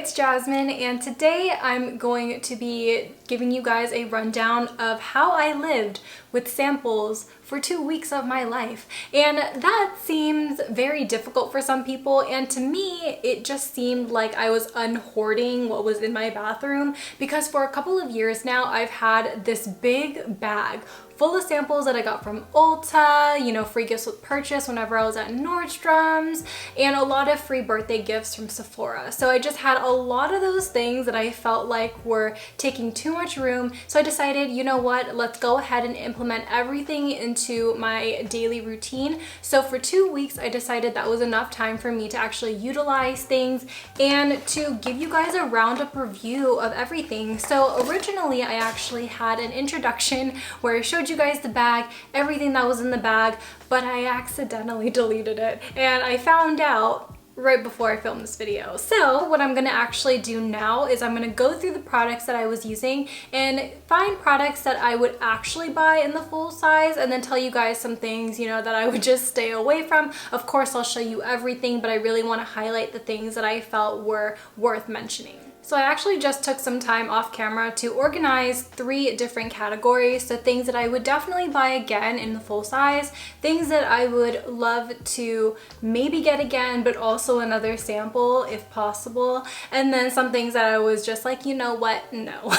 it's Jasmine, and today I'm going to be giving you guys a rundown of how I lived with samples for 2 weeks of my life. And that seems very difficult for some people, and to me it just seemed like I was unhoarding what was in my bathroom, because for a couple of years now I've had this big bag full of samples that I got from Ulta, you know, free gifts with purchase whenever I was at Nordstrom's, and a lot of free birthday gifts from Sephora. So I just had a lot of those things that I felt like were taking too much room. So I decided, you know what, let's go ahead and implement everything into my daily routine. So for 2 weeks, I decided that was enough time for me to actually utilize things and to give you guys a roundup review of everything. So originally I actually had an introduction where I showed you guys the bag, everything that was in the bag, but I accidentally deleted it and I found out right before I filmed this video. So what I'm gonna actually do now is I'm gonna go through the products that I was using and find products that I would actually buy in the full size, and then tell you guys some things, you know, that I would just stay away from. Of course, I'll show you everything, but I really want to highlight the things that I felt were worth mentioning. So I actually just took some time off camera to organize 3 different categories. So things that I would definitely buy again in the full size, things that I would love to maybe get again, but also another sample if possible, and then some things that I was just like, you know what, no.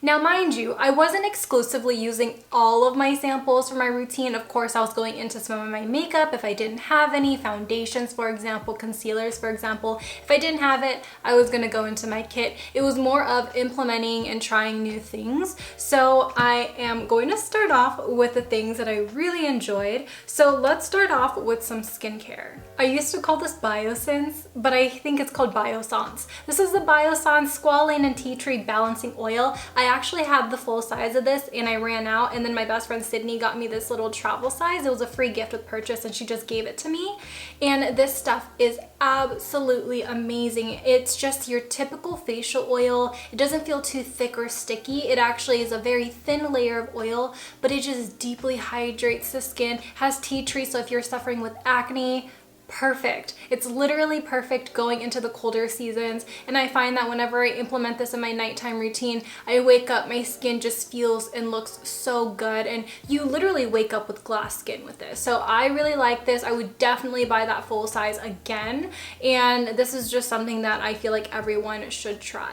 Now mind you, I wasn't exclusively using all of my samples for my routine. Of course, I was going into some of my makeup if I didn't have any, foundations for example, concealers for example. If I didn't have it, I was gonna go into my kit. It was more of implementing and trying new things. So I am going to start off with the things that I really enjoyed. So let's start off with some skincare. I used to call this Biossance, but I think it's called Biossance. This is the Biossance Squalane and Tea Tree Balancing Oil. I actually had the full size of this and I ran out, and then my best friend Sydney got me this little travel size. It was a free gift with purchase and she just gave it to me. And this stuff is absolutely amazing. It's just your typical facial oil. It doesn't feel too thick or sticky. It actually is a very thin layer of oil, but it just deeply hydrates the skin. Has tea tree, so if you're suffering with acne, perfect. It's literally perfect going into the colder seasons, and I find that whenever I implement this in my nighttime routine, I wake up, my skin just feels and looks so good, and you literally wake up with glass skin with this. So I really like this. I would definitely buy that full size again, and this is just something that I feel like everyone should try.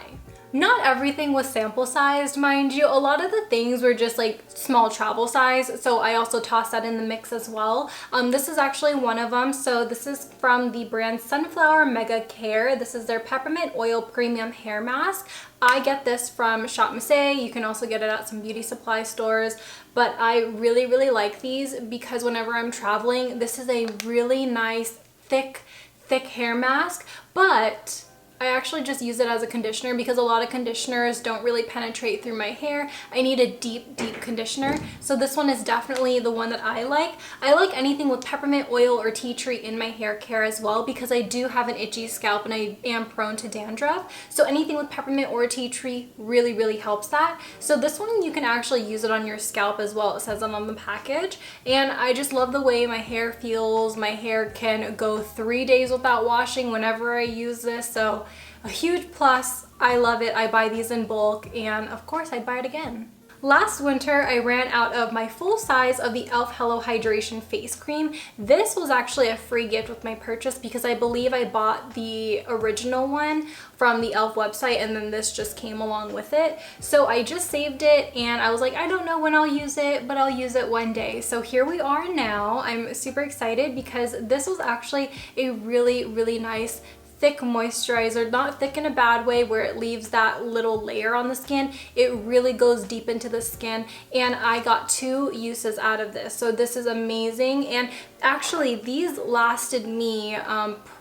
Not everything was sample sized, mind you. A lot of the things were just like small travel size, so I also tossed that in the mix as well. This is actually one of them. So this is from the brand Sunflower Mega Care. This is their Peppermint Oil Premium Hair Mask. I get this from Shop Missy. You can also get it at some beauty supply stores, but I really like these because whenever I'm traveling, this is a really nice thick hair mask, but I actually just use it as a conditioner because a lot of conditioners don't really penetrate through my hair. I need a deep conditioner. So this one is definitely the one that I like. I like anything with peppermint oil or tea tree in my hair care as well, because I do have an itchy scalp and I am prone to dandruff. So anything with peppermint or tea tree really helps that. So this one, you can actually use it on your scalp as well. It says it on the package. And I just love the way my hair feels. My hair can go 3 days without washing whenever I use this. So a huge plus. I love it. I buy these in bulk, and of course I'd buy it again. Last winter, I ran out of my full size of the e.l.f. Hello Hydration Face Cream. This was actually a free gift with my purchase because I believe I bought the original one from the e.l.f. website, and then this just came along with it. So I just saved it, and I was like, I don't know when I'll use it, but I'll use it one day. So here we are now. I'm super excited because this was actually a really nice thick moisturizer. Not thick in a bad way where it leaves that little layer on the skin. It really goes deep into the skin, and I got 2 uses out of this. So this is amazing, and actually these lasted me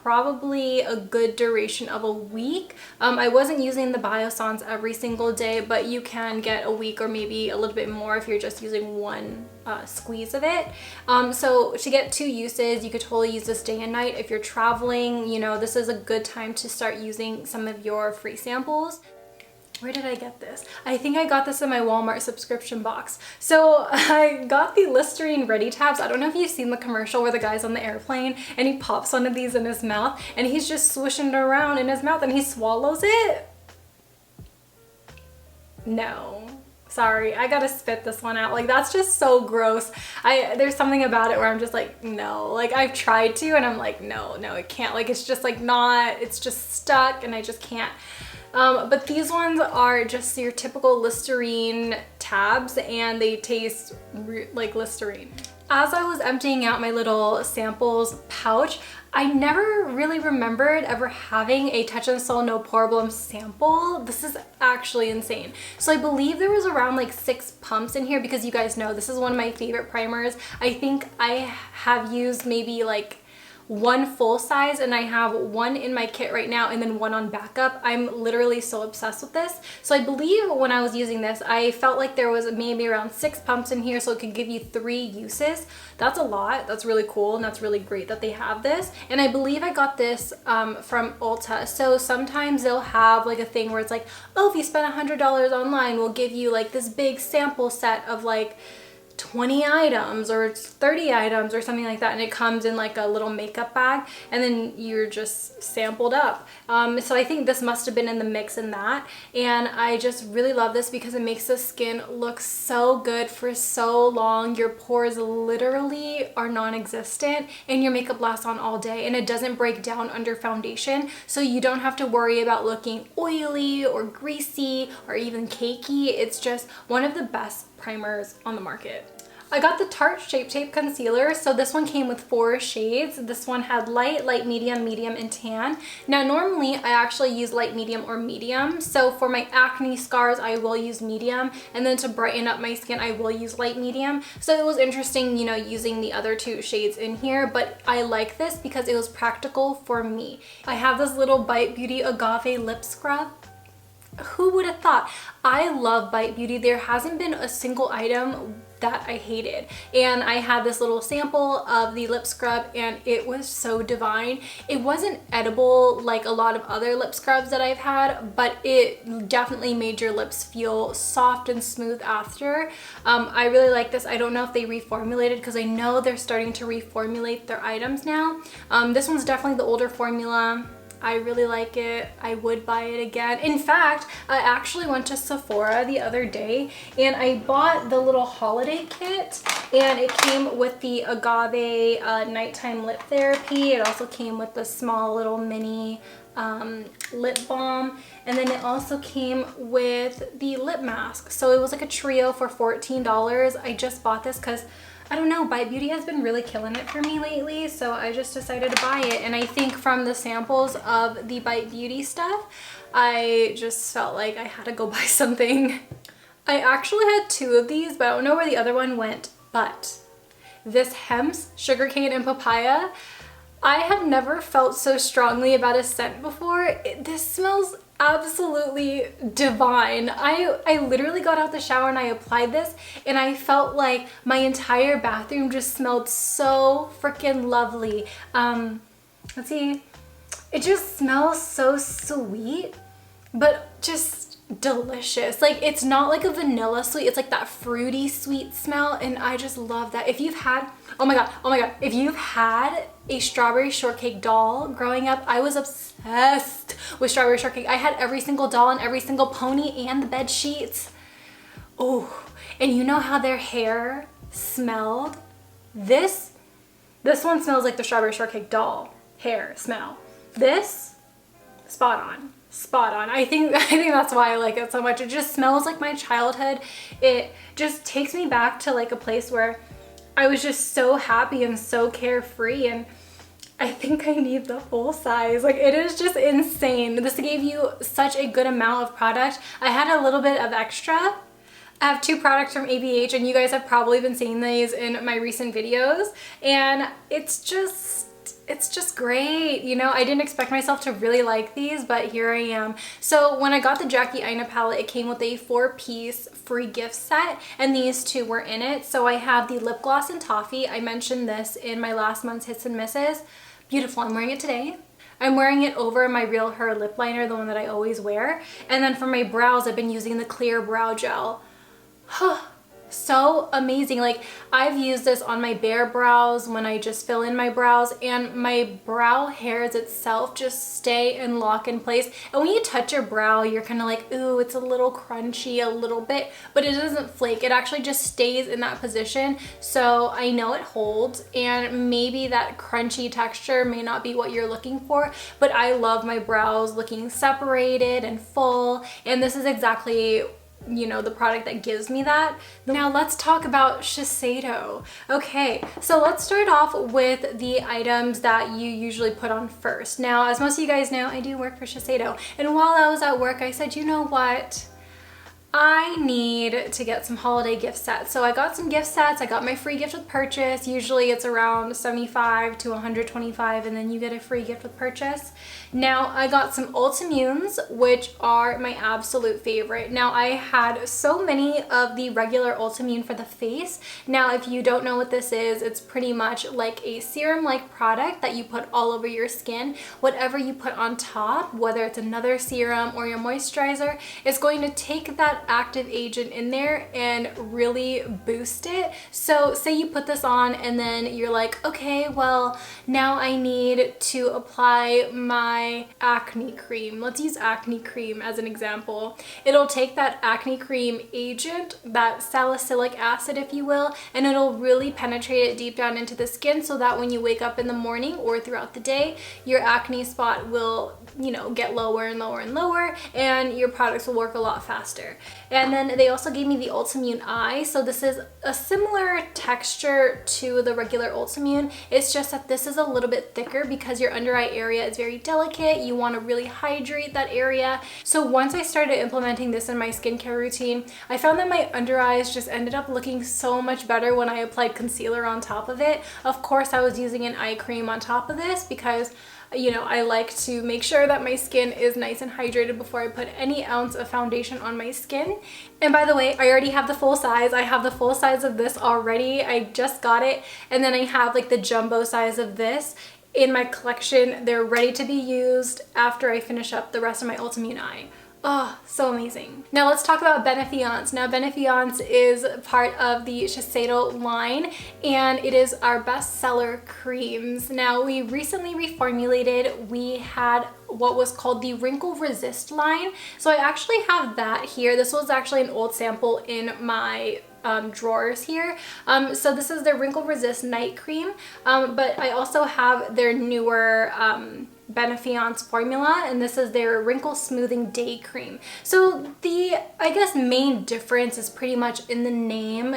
probably a good duration of a week. I wasn't using the Biossance every single day, but you can get a week or maybe a little bit more if you're just using one squeeze of it. So to get 2 uses, you could totally use this day and night. If you're traveling, you know, this is a good time to start using some of your free samples. Where did I get this? I think I got this in my Walmart subscription box. So I got the Listerine Ready tabs. I don't know if you've seen the commercial where the guy's on the airplane and he pops one of these in his mouth and he's just swishing it around in his mouth and he swallows it. No. Sorry, I gotta spit this one out. Like, that's just so gross. There's something about it where I'm just like, no. Like, I've tried to and I'm like, no, it can't. Like, it's just like not, it's just stuck and I just can't. But these ones are just your typical Listerine tabs and they taste like Listerine. As I was emptying out my little samples pouch, I never really remembered ever having a Touch in Sol No Poreblem sample. This is actually insane. So I believe there was around like 6 pumps in here because you guys know this is one of my favorite primers. I think I have used maybe like 1 full size and I have 1 in my kit right now and then 1 on backup. I'm literally so obsessed with this. So I believe when I was using this, I felt like there was maybe around 6 pumps in here so it could give you 3 uses. That's a lot. That's really cool and that's really great that they have this. And I believe I got this from Ulta. So sometimes they'll have like a thing where it's like, oh, if you spend $100 online, we'll give you like this big sample set of like 20 items or 30 items or something like that, and it comes in like a little makeup bag and then you're just sampled up. So I think this must have been in the mix in that, and I just really love this because it makes the skin look so good for so long. Your pores literally are non-existent and your makeup lasts on all day and it doesn't break down under foundation, so you don't have to worry about looking oily or greasy or even cakey. It's just one of the best primers on the market. I got the Tarte Shape Tape Concealer. So this one came with 4 shades. This one had light, light medium, medium, and tan. Now normally I actually use light, medium, or medium. So for my acne scars, I will use medium. And then to brighten up my skin, I will use light medium. So it was interesting, you know, using the other 2 shades in here, but I like this because it was practical for me. I have this little Bite Beauty Agave lip scrub. Who would have thought? I love Bite Beauty. There hasn't been a single item that I hated, and I had this little sample of the lip scrub and it was so divine. It wasn't edible like a lot of other lip scrubs that I've had, but it definitely made your lips feel soft and smooth after. I really like this. I don't know if they reformulated because I know they're starting to reformulate their items now. This one's definitely the older formula. I really like it. I would buy it again. In fact, I actually went to Sephora the other day and I bought the little holiday kit, and it came with the Agave nighttime lip therapy. It also came with the small little mini lip balm, and then it also came with the lip mask. So it was like a trio for $14. I just bought this because I don't know, Bite Beauty has been really killing it for me lately, so I just decided to buy it. And I think from the samples of the Bite Beauty stuff, I just felt like I had to go buy something. I actually had 2 of these, but I don't know where the other one went. But this Hempz Sugarcane and Papaya, I have never felt so strongly about a scent before. This smells absolutely divine. I literally got out the shower and I applied this and I felt like my entire bathroom just smelled so freaking lovely. Let's see. It just smells so sweet, but just delicious. Like, it's not like a vanilla sweet, it's like that fruity sweet smell, and I just love that. If you've had, oh my god, if you've had a strawberry shortcake doll growing up, I was obsessed with strawberry shortcake. I had every single doll and every single pony and the bed sheets. Oh, and you know how their hair smelled? This one smells like the strawberry shortcake doll hair smell. This, spot on. Spot on. I think that's why I like it so much. It just smells like my childhood. It just takes me back to like a place where I was just so happy and so carefree, and I think I need the full size. Like, it is just insane. This gave you such a good amount of product. I had a little bit of extra. I have 2 products from ABH, and you guys have probably been seeing these in my recent videos, and it's just great. You know, I didn't expect myself to really like these, but here I am. So when I got the Jackie Aina palette, it came with a 4-piece free gift set, and these 2 were in it. So I have the lip gloss in Toffee. I mentioned this in my last month's hits and misses. Beautiful. I'm wearing it today. I'm wearing it over my Real Her lip liner, the one that I always wear. And then for my brows, I've been using the clear brow gel. So amazing. Like, I've used this on my bare brows when I just fill in my brows, and my brow hairs itself just stay and lock in place. And when you touch your brow, you're kind of like, ooh, it's a little crunchy a little bit, but it doesn't flake. It actually just stays in that position. So I know it holds, and maybe that crunchy texture may not be what you're looking for, but I love my brows looking separated and full, and this is exactly, you know, the product that gives me that. Now let's talk about Shiseido. Okay, so let's start off with the items that you usually put on first. Now, as most of you guys know, I do work for Shiseido, and while I was at work, I said, you know what? I need to get some holiday gift sets. So I got some gift sets. I got my free gift with purchase. Usually it's around 75 to 125, and then you get a free gift with purchase. Now I got some Ultimunes, which are my absolute favorite. Now I had so many of the regular Ultimune for the face. Now if you don't know what this is, it's pretty much like a serum-like product that you put all over your skin. Whatever you put on top, whether it's another serum or your moisturizer, it's going to take that active agent in there and really boost it. So say you put this on and then you're like, okay, well, now I need to apply my acne cream. Let's use acne cream as an example. It'll take that acne cream agent, that salicylic acid, if you will, and it'll really penetrate it deep down into the skin, so that when you wake up in the morning or throughout the day, your acne spot will, you know, get lower and lower and lower, and your products will work a lot faster. And then they also gave me the Ultimune Eye. So this is a similar texture to the regular Ultimune. It's just that this is a little bit thicker because your under eye area is very delicate. You want to really hydrate that area. So once I started implementing this in my skincare routine, I found that my under eyes just ended up looking so much better when I applied concealer on top of it. Of course, I was using an eye cream on top of this because, you know, I like to make sure that my skin is nice and hydrated before I put any ounce of foundation on my skin. And by the way, I already have the full size. I have the full size of this already. I just got it. And then I have like the jumbo size of this in my collection. They're ready to be used after I finish up the rest of my Ultimune Eye. Oh, so amazing. Now let's talk about Benefiance. Now Benefiance is part of the Shiseido line, and it is our bestseller creams. Now we recently reformulated. We had what was called the Wrinkle Resist line. So I actually have that here. This was actually an old sample in my drawers here. So this is their Wrinkle Resist Night Cream, but I also have their newer Benefiance formula, and this is their Wrinkle Smoothing Day Cream. So the, I guess, main difference is pretty much in the name.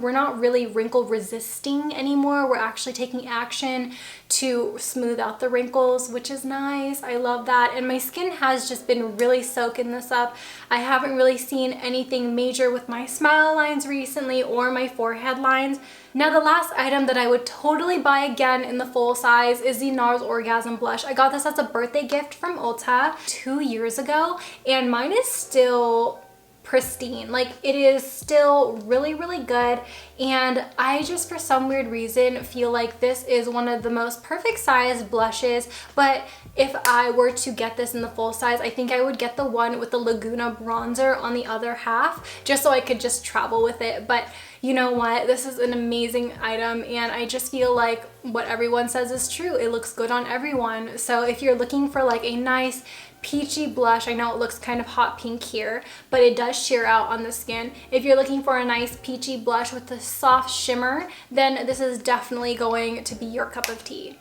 We're not really wrinkle resisting anymore. We're actually taking action to smooth out the wrinkles, which is nice. I love that. And my skin has just been really soaking this up. I haven't really seen anything major with my smile lines recently or my forehead lines. Now the last item that I would totally buy again in the full size is the NARS Orgasm Blush. I got this as a birthday gift from Ulta 2 years ago, and mine is still pristine. Like, it is still really, really good, and I just, for some weird reason, feel like this is one of the most perfect size blushes. But if I were to get this in the full size, I think I would get the one with the Laguna bronzer on the other half, just so I could just travel with it. But you know what? This is an amazing item, and I just feel like what everyone says is true. It looks good on everyone. So if you're looking for like a nice peachy blush, I know it looks kind of hot pink here, but it does sheer out on the skin. If you're looking for a nice peachy blush with a soft shimmer, then this is definitely going to be your cup of tea.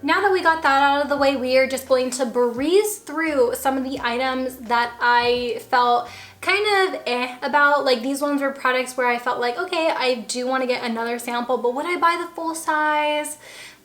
Now that we got that out of the way, we are just going to breeze through some of the items that I felt kind of about. Like, these ones were products where I felt like, okay, I do want to get another sample, but would I buy the full size?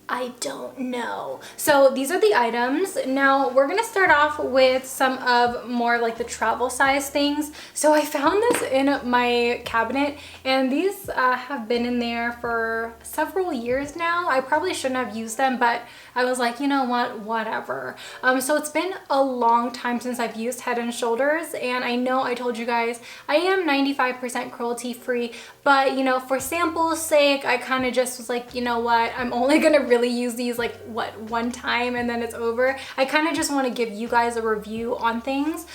I don't know. So these are the items. Now we're gonna start off with some of more like the travel size things. So I found this in my cabinet, and these have been in there for several years now. I probably shouldn't have used them, but I was like, you know what, whatever. So it's been a long time since I've used Head and Shoulders, and I know I told you guys I am 95% cruelty free, but you know, for sample's sake, I kind of just was like, you know what, I'm only gonna really use these like, what, one time and then it's over. I kind of just want to give you guys a review on things.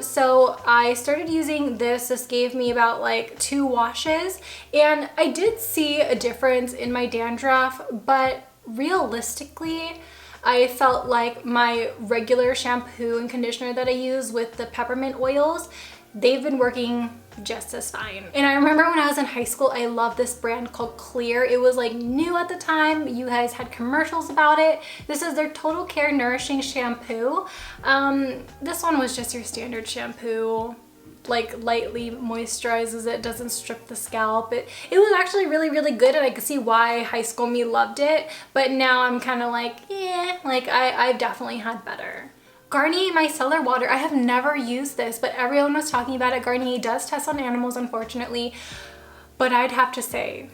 So I started using this. This gave me about like 2 washes, and I did see a difference in my dandruff, but realistically, I felt like my regular shampoo and conditioner that I use with the peppermint oils, they've been working just as fine. And I remember when I was in high school, I loved this brand called Clear. It was like new at the time. You guys had commercials about it. This is their Total Care Nourishing Shampoo. This one was just your standard shampoo, like lightly moisturizes it, doesn't strip the scalp. It was actually really, really good, and I could see why high school me loved it, but now I'm kind of like, eh, like I've definitely had better. Garnier Micellar Water. I have never used this, but everyone was talking about it. Garnier does test on animals, unfortunately, but I'd have to say,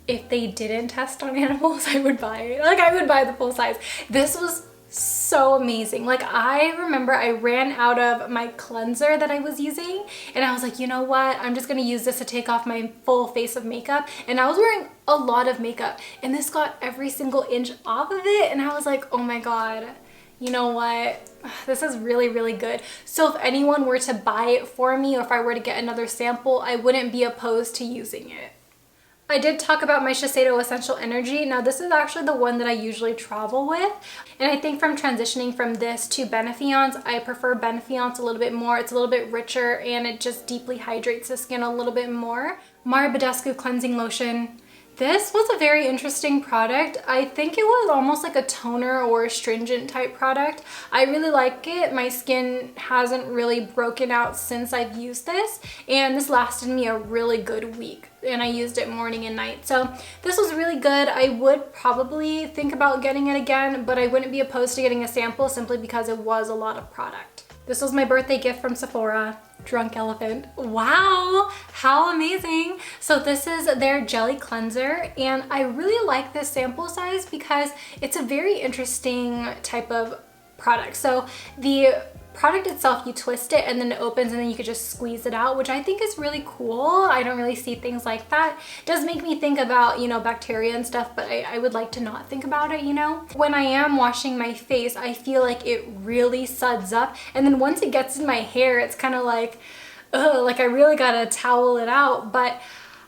if they didn't test on animals, I would buy it. Like, I would buy the full size. This was so amazing. Like, I remember I ran out of my cleanser that I was using, and I was like, you know what, I'm just gonna use this to take off my full face of makeup. And I was wearing a lot of makeup, and this got every single inch off of it, and I was like, oh my god, you know what, this is really, really good. So if anyone were to buy it for me, or if I were to get another sample, I wouldn't be opposed to using it. I did talk about my Shiseido Essential Energy. Now this is actually the one that I usually travel with, and I think from transitioning from this to Benefiance, I prefer Benefiance a little bit more. It's a little bit richer, and it just deeply hydrates the skin a little bit more. Mara Badescu Cleansing Lotion. This was a very interesting product. I think it was almost like a toner or astringent type product. I really like it. My skin hasn't really broken out since I've used this, and this lasted me a really good week, and I used it morning and night. So this was really good. I would probably think about getting it again, but I wouldn't be opposed to getting a sample simply because it was a lot of product. This was my birthday gift from Sephora. Drunk Elephant. Wow, how amazing. So this is their jelly cleanser, and I really like this sample size because it's a very interesting type of product. So the product itself, you twist it and then it opens, and then you could just squeeze it out, which I think is really cool. I don't really see things like that. It does make me think about, you know, bacteria and stuff, but I would like to not think about it, you know? When I am washing my face, I feel like it really suds up, and then once it gets in my hair, it's kind of like, ugh, like I really gotta towel it out. But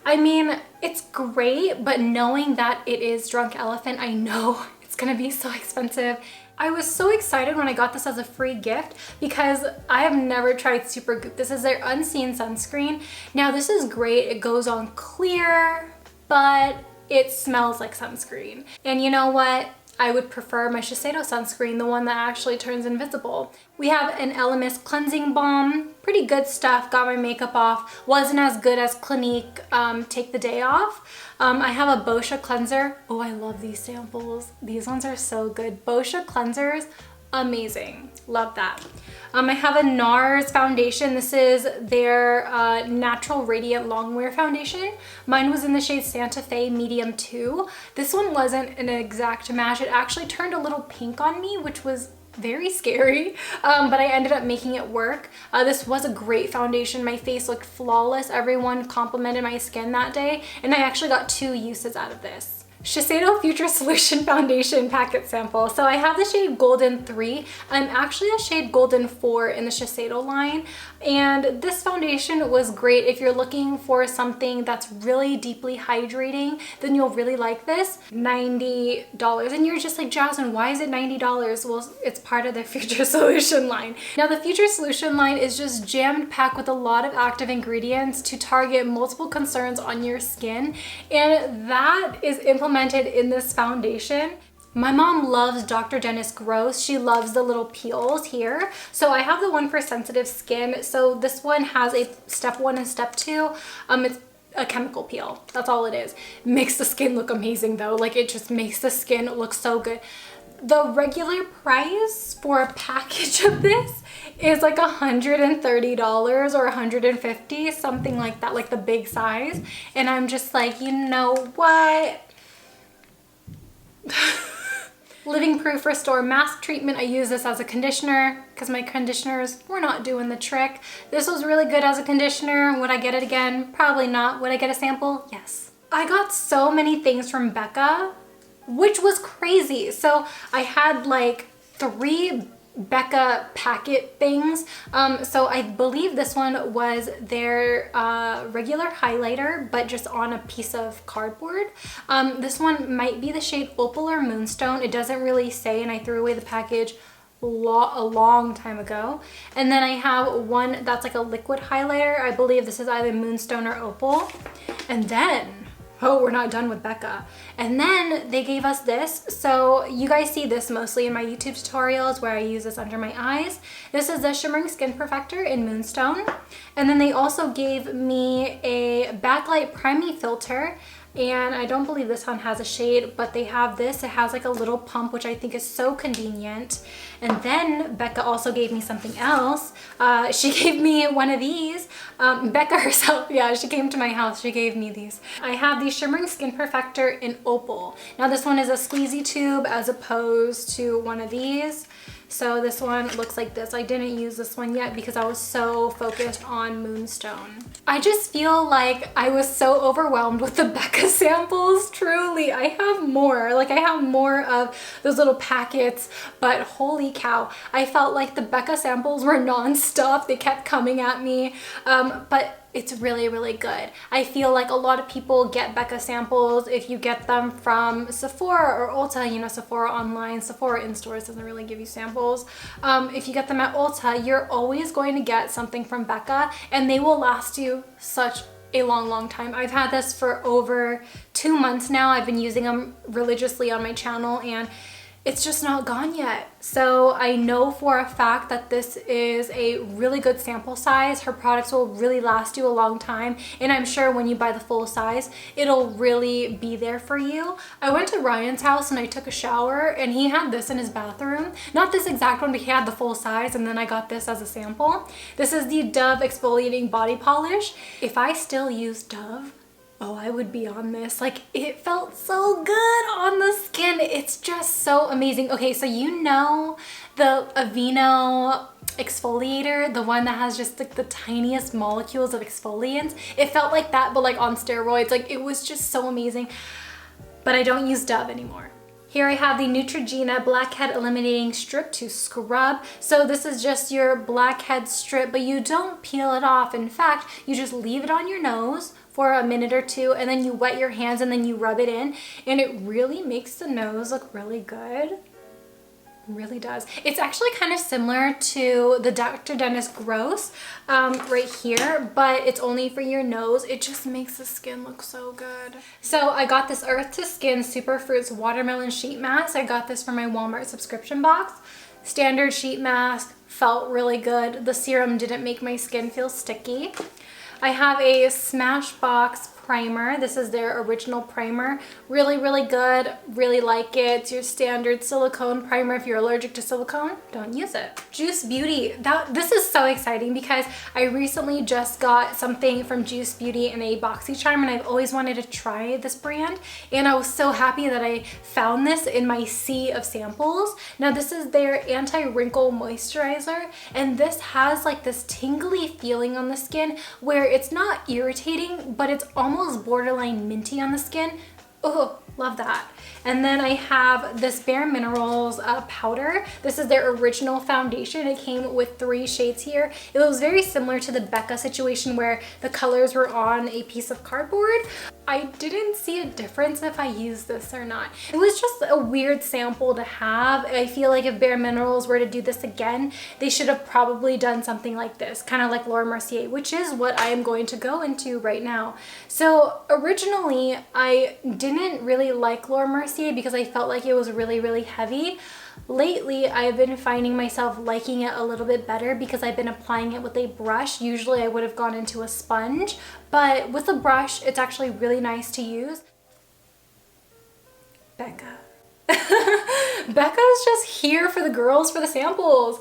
I mean, it's great, but knowing that it is Drunk Elephant, I know it's gonna be so expensive. I was so excited when I got this as a free gift because I have never tried Supergoop. This is their Unseen Sunscreen. Now this is great. It goes on clear, but it smells like sunscreen. And you know what? I would prefer my Shiseido sunscreen, the one that actually turns invisible. We have an Elemis cleansing balm. Pretty good stuff. Got my makeup off. Wasn't as good as Clinique Take the Day Off. I have a Boscia cleanser. Oh, I love these samples. These ones are so good. Boscia cleansers, amazing. Love that. I have a NARS foundation. This is their Natural Radiant Longwear foundation. Mine was in the shade Santa Fe Medium 2. This one wasn't an exact match. It actually turned a little pink on me, which was very scary, but I ended up making it work. This was a great foundation. My face looked flawless. Everyone complimented my skin that day, and I actually got 2 uses out of this. Shiseido Future Solution Foundation Packet Sample. So I have the shade Golden 3. I'm actually a shade Golden 4 in the Shiseido line, and this foundation was great. If you're looking for something that's really deeply hydrating, then you'll really like this. $90. And you're just like, Jasmine, why is it $90? Well, it's part of the Future Solution line. Now the Future Solution line is just jammed packed with a lot of active ingredients to target multiple concerns on your skin, and that is implemented in this foundation. My mom loves Dr. Dennis Gross. She loves the little peels here. So I have the one for sensitive skin. So this one has a step 1 and step 2. It's a chemical peel. That's all it is. Makes the skin look amazing though. Like, it just makes the skin look so good. The regular price for a package of this is like $130 or $150, something like that, like the big size. And I'm just like, you know what? Living Proof Restore Mask Treatment. I use this as a conditioner because my conditioners were not doing the trick. This was really good as a conditioner. Would I get it again? Probably not. Would I get a sample? Yes. I got so many things from Becca. which was crazy. So I had like 3 Becca packet things. So I believe this one was their regular highlighter, but just on a piece of cardboard. This one might be the shade Opal or Moonstone. It doesn't really say, and I threw away the package a long time ago. And then I have one that's like a liquid highlighter. I believe this is either Moonstone or Opal. And then, oh, we're not done with Becca. And then they gave us this. So you guys see this mostly in my YouTube tutorials where I use this under my eyes. This is the Shimmering Skin Perfector in Moonstone. And then they also gave me a backlight priming filter. And I don't believe this one has a shade, but they have this. It has like a little pump, which I think is so convenient. And then Becca also gave me something else. She gave me one of these. Becca herself, yeah, she came to my house. She gave me these. I have the Shimmering Skin Perfector in Opal. Now this one is a squeezy tube as opposed to one of these. So this one looks like this. I didn't use this one yet because I was so focused on Moonstone. I just feel like I was so overwhelmed with the Becca samples. Truly, I have more. Like I have more of those little packets, but holy cow. I felt like the Becca samples were non-stop. They kept coming at me, but it's really good. I feel like a lot of people get Becca samples if you get them from Sephora or Ulta. You know, Sephora online, Sephora in stores doesn't really give you samples. If you get them at Ulta, you're always going to get something from Becca, and they will last you such a long time. I've had this for over 2 months now. I've been using them religiously on my channel, and it's just not gone yet. So I know for a fact that this is a really good sample size. Her products will really last you a long time. And I'm sure when you buy the full size, it'll really be there for you. I went to Ryan's house and I took a shower, and he had this in his bathroom. Not this exact one, but he had the full size, and then I got this as a sample. This is the Dove Exfoliating Body Polish. If I still use Dove, oh, I would be on this. Like, it felt so good on the skin. It's just so amazing. Okay, so you know the Aveeno exfoliator, the one that has just like the tiniest molecules of exfoliants? It felt like that, but like on steroids. Like, it was just so amazing. But I don't use Dove anymore. Here I have the Neutrogena Blackhead Eliminating Strip to Scrub. So this is just your blackhead strip, but you don't peel it off. In fact, you just leave it on your nose for a minute or two, and then you wet your hands and then you rub it in, and it really makes the nose look really good. It really does. It's actually kind of similar to the Dr. Dennis Gross right here, but it's only for your nose. It just makes the skin look so good. So I got this Earth to Skin Superfruits Watermelon Sheet Mask. I got this from my Walmart subscription box. Standard sheet mask, felt really good. The serum didn't make my skin feel sticky. I have a Smashbox primer. This is their original primer. Really good. Really like it. It's your standard silicone primer. If you're allergic to silicone, don't use it. Juice Beauty. This is so exciting because I recently just got something from Juice Beauty in a BoxyCharm, and I've always wanted to try this brand, and I was so happy that I found this in my sea of samples. Now this is their anti-wrinkle moisturizer, and this has like this tingly feeling on the skin where it's not irritating, but it's almost borderline minty on the skin. Oh, love that. And then I have this Bare Minerals powder. This is their original foundation. It came with 3 shades here. It was very similar to the Becca situation where the colors were on a piece of cardboard. I didn't see a difference if I used this or not. It was just a weird sample to have. I feel like if Bare Minerals were to do this again, they should have probably done something like this, kind of like Laura Mercier, which is what I am going to go into right now. So originally, I didn't really like Laura Mercier because I felt like it was really heavy. Lately, I've been finding myself liking it a little bit better because I've been applying it with a brush. Usually I would have gone into a sponge, but with a brush, it's actually really nice to use. Becca. Becca's just here for the girls for the samples.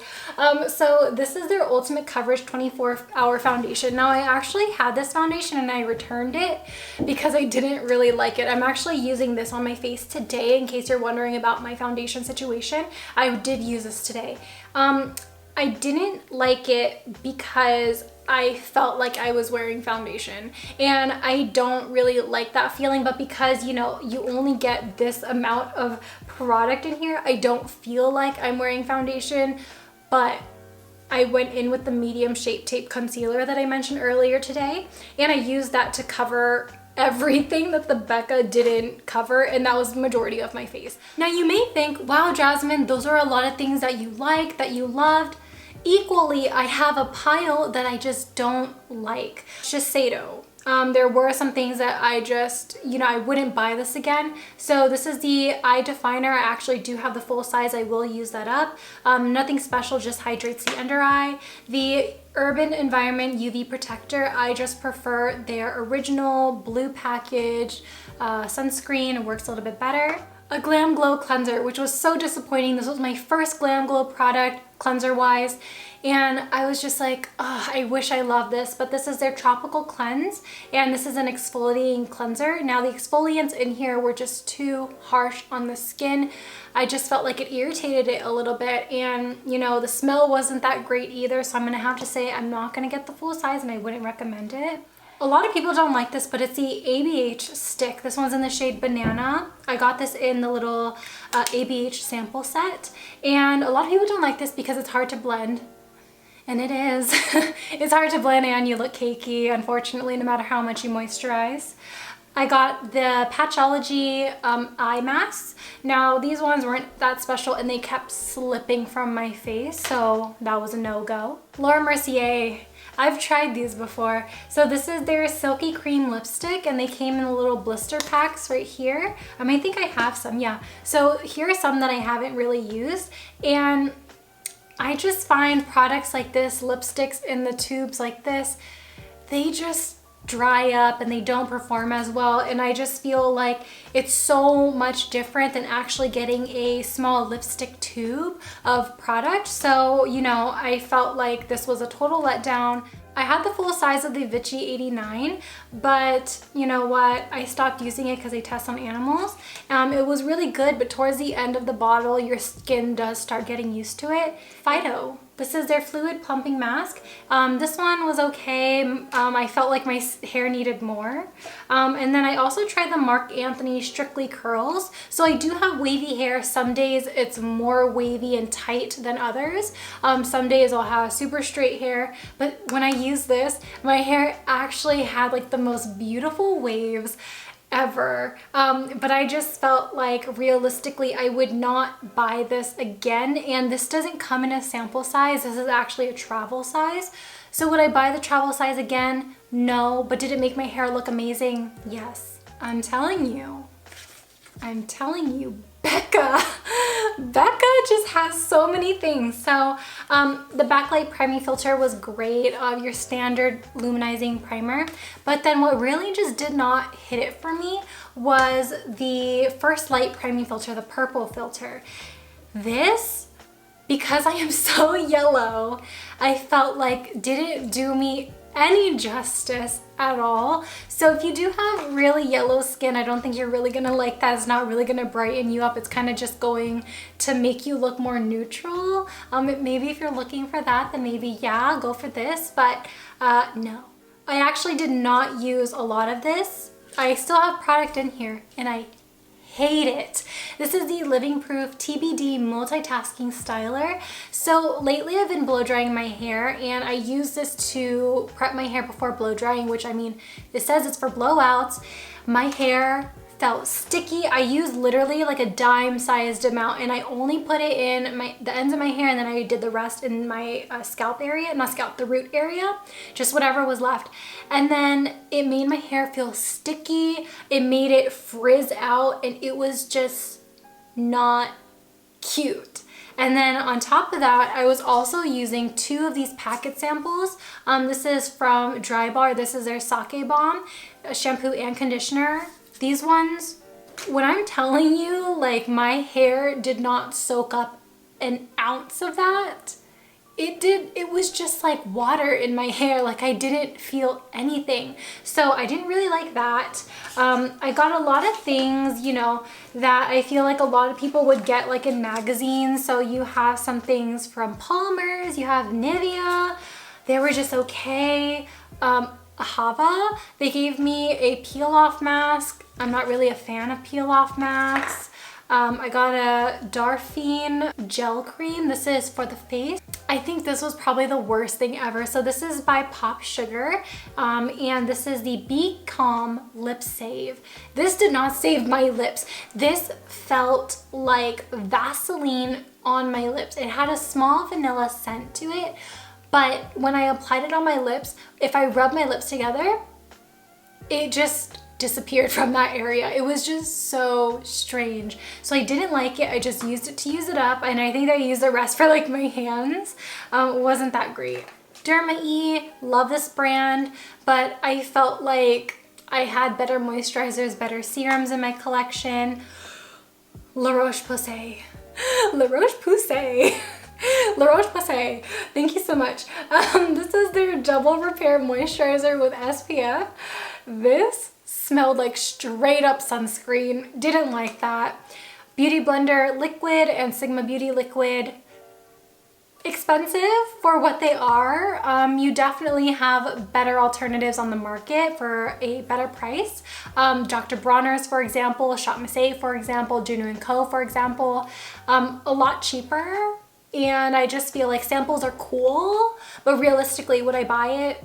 So this is their Ultimate Coverage 24-Hour Foundation. Now I actually had this foundation and I returned it because I didn't really like it. I'm actually using this on my face today in case you're wondering about my foundation situation. I did use this today. I didn't like it because I felt like I was wearing foundation, and I don't really like that feeling, but because, you know, you only get this amount of product in here, I don't feel like I'm wearing foundation. But I went in with the medium Shape Tape concealer that I mentioned earlier today, and I used that to cover everything that the Becca didn't cover, and that was the majority of my face. Now you may think, wow, Jasmine, those are a lot of things that you like, that you loved. Equally, I have a pile that I just don't like. Shiseido. There were some things that I just, you know, I wouldn't buy this again. So this is the eye definer. I actually do have the full size. I will use that up. Nothing special, just hydrates the under eye. The Urban Environment UV Protector, I just prefer their original blue package sunscreen. It works a little bit better. A Glam Glow cleanser, which was so disappointing. This was my first Glam Glow product, cleanser wise, and I was just like, oh, I wish I loved this, but this is their Tropical Cleanse, and this is an exfoliating cleanser. Now the exfoliants in here were just too harsh on the skin. I just felt like it irritated it a little bit, and you know, the smell wasn't that great either, so I'm gonna have to say I'm not gonna get the full size, and I wouldn't recommend it. A lot of people don't like this, but it's the ABH stick. This one's in the shade Banana. I got this in the little ABH sample set. And a lot of people don't like this because it's hard to blend. And it is. It's hard to blend and you look cakey, unfortunately, no matter how much you moisturize. I got the Patchology eye masks. Now these ones weren't that special and they kept slipping from my face, so that was a no-go. Laura Mercier. I've tried these before. So this is their Silky Cream lipstick, and they came in the little blister packs right here. I think I have some, yeah. So here are some that I haven't really used, and I just find products like this, lipsticks in the tubes like this, they just dry up and they don't perform as well, and I just feel like it's so much different than actually getting a small lipstick tube of product. So, you know, I felt like this was a total letdown. I had the full size of the Vichy 89, but you know what? I stopped using it because they test on animals. It was really good, but towards the end of the bottle, your skin does start getting used to it. Fido. This is their Fluid Plumping Mask. This one was okay. I felt like my hair needed more. And then I also tried the Marc Anthony Strictly Curls. So I do have wavy hair. Some days it's more wavy and tight than others. Some days I'll have super straight hair. But when I use this, my hair actually had like the most beautiful waves ever. But I just felt like realistically I would not buy this again, and this doesn't come in a sample size. This is actually a travel size. So would I buy the travel size again? No. But did it make my hair look amazing? Yes. I'm telling you, Becca. Becca just has so many things. So the Backlight Priming Filter was great, your standard luminizing primer. But then what really just did not hit it for me was the First Light Priming Filter, the purple filter. This, because I am so yellow, I felt like didn't do me any justice at all. So if you do have really yellow skin, I don't think you're really gonna like that. It's not really gonna brighten you up. It's kind of just going to make you look more neutral. Maybe if you're looking for that, then maybe yeah, go for this, but no. I actually did not use a lot of this. I still have product in here and I hate it. This is the Living Proof TBD Multitasking Styler. So lately I've been blow drying my hair, and I use this to prep my hair before blow drying, which I mean, it says it's for blowouts. My hair felt sticky. I used literally like a dime-sized amount, and I only put it in the ends of my hair, and then I did the rest in my scalp area, not scalp, the root area, just whatever was left. And then it made my hair feel sticky. It made it frizz out, and it was just not cute. And then on top of that, I was also using 2 of these packet samples. This is from Dry Bar. This is their Sake Balm, shampoo and conditioner. These ones, when I'm telling you, like my hair did not soak up an ounce of that, it was just like water in my hair. Like I didn't feel anything. So I didn't really like that. I got a lot of things, you know, that I feel like a lot of people would get like in magazines. So you have some things from Palmer's, you have Nivea. They were just okay. Agave, they gave me a peel off mask. I'm not really a fan of peel off masks. I got a Darfine gel cream. This is for the face. I think this was probably the worst thing ever. So this is by Pop Sugar, and this is the Be Calm Lip Save. This did not save my lips. This felt like Vaseline on my lips. It had a small vanilla scent to it, but when I applied it on my lips, if I rubbed my lips together, it just disappeared from that area. It was just so strange. So I didn't like it. I just used it to use it up, and I think I used the rest for like my hands. It wasn't that great. Derma E, love this brand, but I felt like I had better moisturizers, better serums in my collection. La Roche-Posay. La Roche-Posay. La Roche-Posay, thank you so much. This is their double repair moisturizer with SPF. This smelled like straight up sunscreen. Didn't like that. Beauty Blender liquid and Sigma Beauty liquid. Expensive for what they are. You definitely have better alternatives on the market for a better price. Dr. Bronner's, for example, Shop Miss A, for example, Juno & Co, for example, a lot cheaper. And I just feel like samples are cool, but realistically, would I buy it?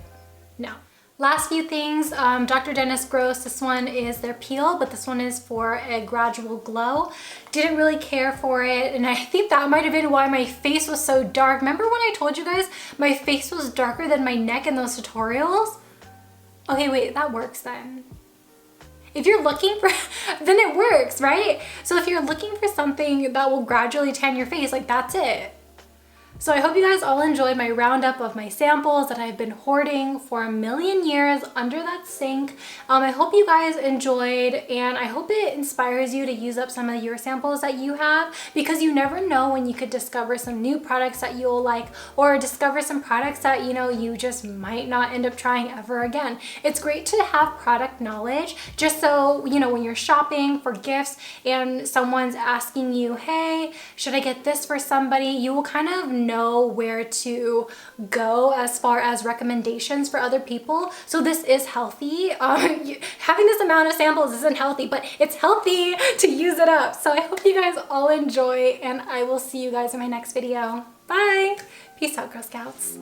No. Last few things, Dr. Dennis Gross, this one is their peel, but this one is for a gradual glow. Didn't really care for it, and I think that might have been why my face was so dark. Remember when I told you guys my face was darker than my neck in those tutorials? Okay, wait, that works then. If you're looking for, then it works, right? So if you're looking for something that will gradually tan your face, like that's it. So I hope you guys all enjoyed my roundup of my samples that I've been hoarding for a million years under that sink. I hope you guys enjoyed, and I hope it inspires you to use up some of your samples that you have, because you never know when you could discover some new products that you'll like, or discover some products that, you know, you just might not end up trying ever again. It's great to have product knowledge, just so, you know, when you're shopping for gifts and someone's asking you, hey, should I get this for somebody? You will kind of know where to go as far as recommendations for other people. So this is healthy. Having this amount of samples isn't healthy, but it's healthy to use it up. So I hope you guys all enjoy, and I will see you guys in my next video. Bye. Peace out, Girl Scouts.